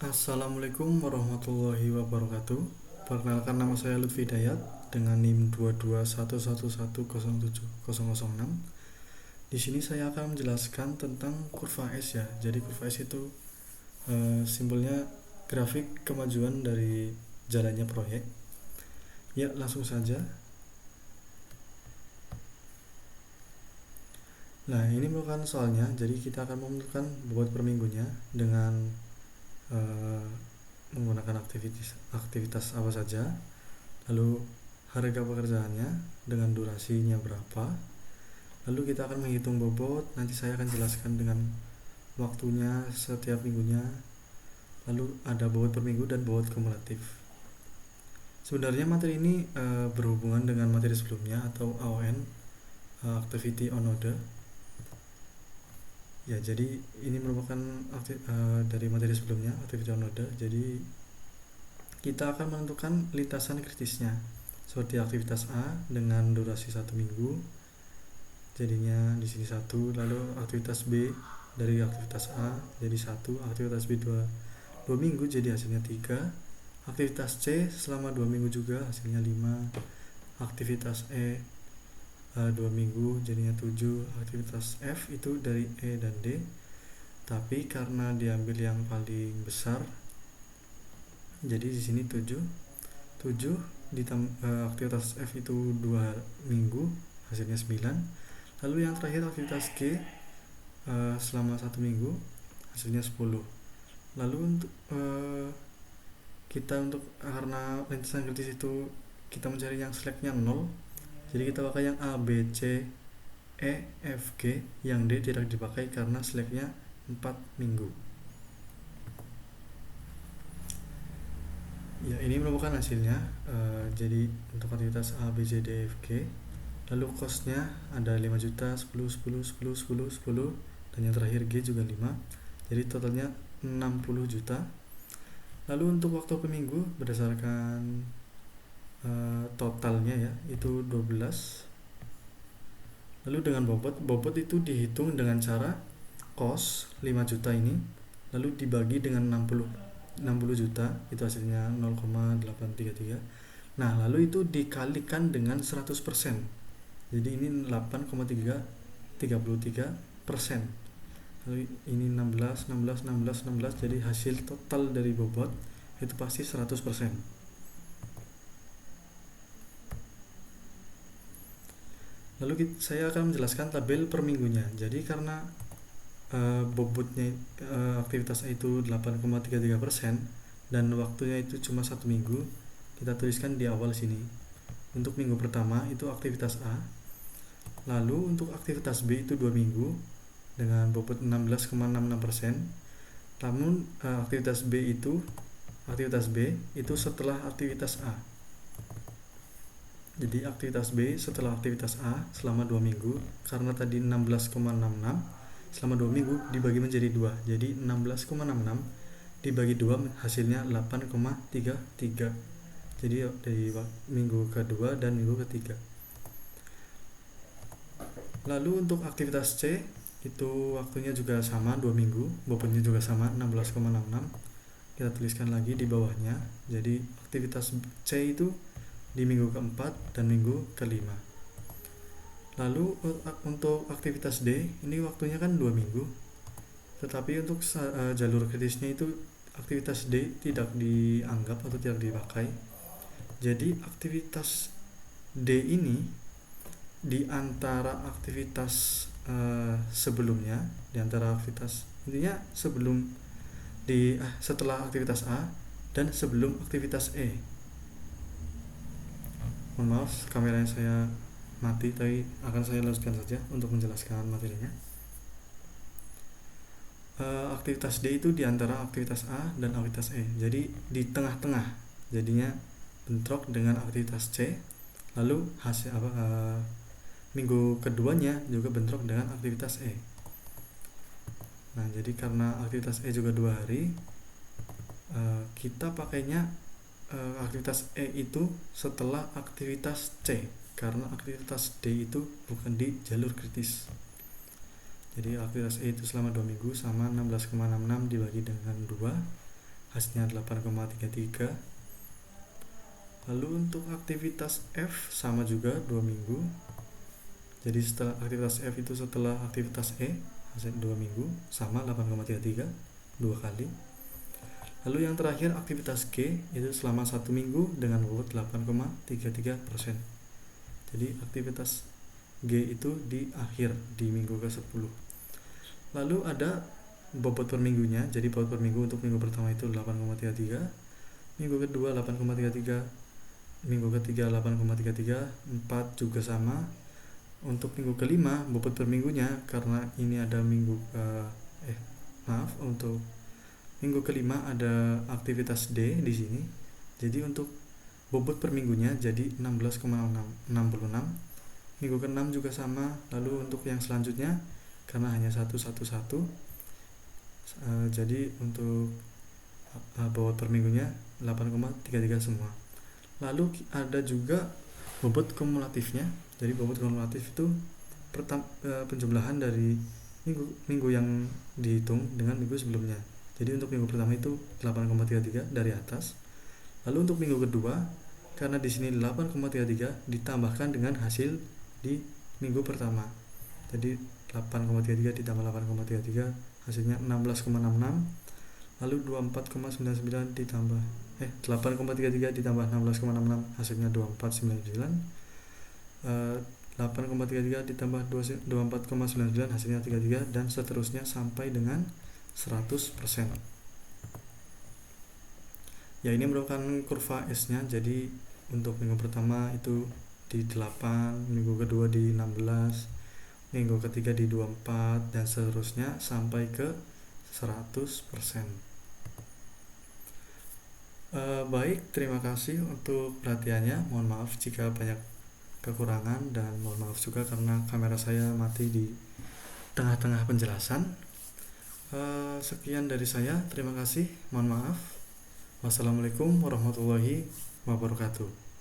Assalamualaikum warahmatullahi wabarakatuh. Perkenalkan, nama saya Lutfi Dayat dengan NIM 22111070006. Di sini saya akan menjelaskan tentang kurva S ya. Jadi kurva S itu simbolnya grafik kemajuan dari jalannya proyek. Ya, langsung saja. Nah, ini merupakan soalnya. Jadi kita akan menentukan bobot per minggunya dengan eh, menggunakan aktivitas apa saja, lalu harga pekerjaannya dengan durasinya berapa, lalu kita akan menghitung bobot. Nanti saya akan jelaskan dengan waktunya setiap minggunya, lalu ada bobot per minggu dan bobot kumulatif. Sebenarnya materi ini berhubungan dengan materi sebelumnya atau AON, Activity on Order ya. Jadi ini merupakan dari materi sebelumnya, Activity on Order. Jadi kita akan menentukan lintasan kritisnya seperti aktivitas A dengan durasi 1 minggu, jadinya di sini 1. Lalu aktivitas B dari aktivitas A jadi 1, aktivitas B 2 minggu jadi hasilnya 3, aktivitas C selama 2 minggu juga hasilnya 5, aktivitas E 2 minggu jadinya 7, aktivitas F itu dari E dan D, tapi karena diambil yang paling besar jadi di sini 7 aktivitas F itu 2 minggu hasilnya 9. Lalu yang terakhir aktivitas G selama 1 minggu hasilnya 10. Lalu untuk karena lintasan kritis itu kita mencari yang slacknya 0, jadi kita pakai yang A, B, C, E, F, G. Yang D tidak dipakai karena slacknya 4 minggu. Ya, ini merupakan hasilnya. Jadi untuk aktivitas A, B, C, D, F, G, lalu costnya ada 5 juta, 10, 10, 10, 10, 10, dan yang terakhir G juga 5. Jadi totalnya 60 juta. Lalu untuk waktu per minggu berdasarkan totalnya ya itu 12. Lalu dengan bobot itu dihitung dengan cara cost 5 juta ini lalu dibagi dengan 60 juta, itu hasilnya 0,833. Nah, lalu itu dikalikan dengan 100%. Jadi ini 8,33%. Lalu ini 16, 16, 16, 16. Jadi hasil total dari bobot itu pasti 100%. Lalu saya akan menjelaskan tabel per minggunya. Jadi karena bobotnya aktivitas A itu 8,33% dan waktunya itu cuma 1 minggu, kita tuliskan di awal sini. Untuk minggu pertama itu aktivitas A. Lalu untuk aktivitas B itu 2 minggu dengan bobot 16,66%. Namun aktivitas B itu setelah aktivitas A. Jadi aktivitas B setelah aktivitas A selama 2 minggu, karena tadi 16,66 selama 2 minggu dibagi menjadi 2. Jadi 16,66 dibagi 2 hasilnya 8,33. Jadi dari minggu kedua dan minggu ketiga. Lalu untuk aktivitas C itu waktunya juga sama 2 minggu, bobotnya juga sama 16,66. Kita tuliskan lagi di bawahnya. Jadi aktivitas C itu di minggu keempat dan minggu kelima. Lalu untuk aktivitas D ini waktunya kan 2 minggu, tetapi untuk jalur kritisnya itu aktivitas D tidak dianggap atau tidak dipakai. Jadi aktivitas D ini di antara aktivitas sebelumnya, di antara aktivitas intinya setelah aktivitas A dan sebelum aktivitas E. Mohon maaf, kameranya saya mati, tapi akan saya lanjutkan saja untuk menjelaskan materinya. Aktivitas D itu diantara aktivitas A dan aktivitas E, jadi di tengah-tengah, jadinya bentrok dengan aktivitas C. Lalu minggu keduanya juga bentrok dengan aktivitas E. Nah, jadi karena aktivitas E juga 2 hari, kita pakainya aktivitas E itu setelah aktivitas C, karena aktivitas D itu bukan di jalur kritis. Jadi aktivitas E itu selama 2 minggu sama 16,66 dibagi dengan 2 hasilnya 8,33. Lalu untuk aktivitas F sama juga 2 minggu. Jadi setelah aktivitas F itu setelah aktivitas E hasil 2 minggu sama 8,33 2 kali. Lalu yang terakhir aktivitas G itu selama 1 minggu dengan bobot 8,33%. Jadi aktivitas G itu di akhir di minggu ke-10. Lalu ada bobot per minggunya. Jadi bobot per minggu untuk minggu pertama itu 8,33, minggu kedua 8,33, minggu ketiga 8,33, 4 juga sama. Untuk minggu kelima bobot per minggunya karena ini ada untuk minggu kelima ada aktivitas D di sini. Jadi untuk bobot per minggunya jadi 16,66. Minggu ke-6 juga sama. Lalu untuk yang selanjutnya karena hanya satu, jadi untuk bobot per minggunya 8,33 semua. Lalu ada juga bobot kumulatifnya. Jadi bobot kumulatif itu penjumlahan dari minggu yang dihitung dengan minggu sebelumnya. Jadi untuk minggu pertama itu 8,33 dari atas. Lalu untuk minggu kedua karena di sini 8,33 ditambahkan dengan hasil di minggu pertama. Jadi 8,33 ditambah 8,33 hasilnya 16,66. Lalu 24,99 ditambah 8,33 ditambah 16,66 hasilnya 24,99. 8,33 ditambah 24,99 hasilnya 33 dan seterusnya sampai dengan 100%. Ya, ini merupakan kurva S-nya. Jadi untuk minggu pertama itu di 8, minggu kedua di 16, minggu ketiga di 24 dan seterusnya sampai ke 100%. Baik, terima kasih untuk perhatiannya. Mohon maaf jika banyak kekurangan dan mohon maaf juga karena kamera saya mati di tengah-tengah penjelasan. Sekian dari saya, terima kasih, mohon maaf. Wassalamualaikum warahmatullahi wabarakatuh.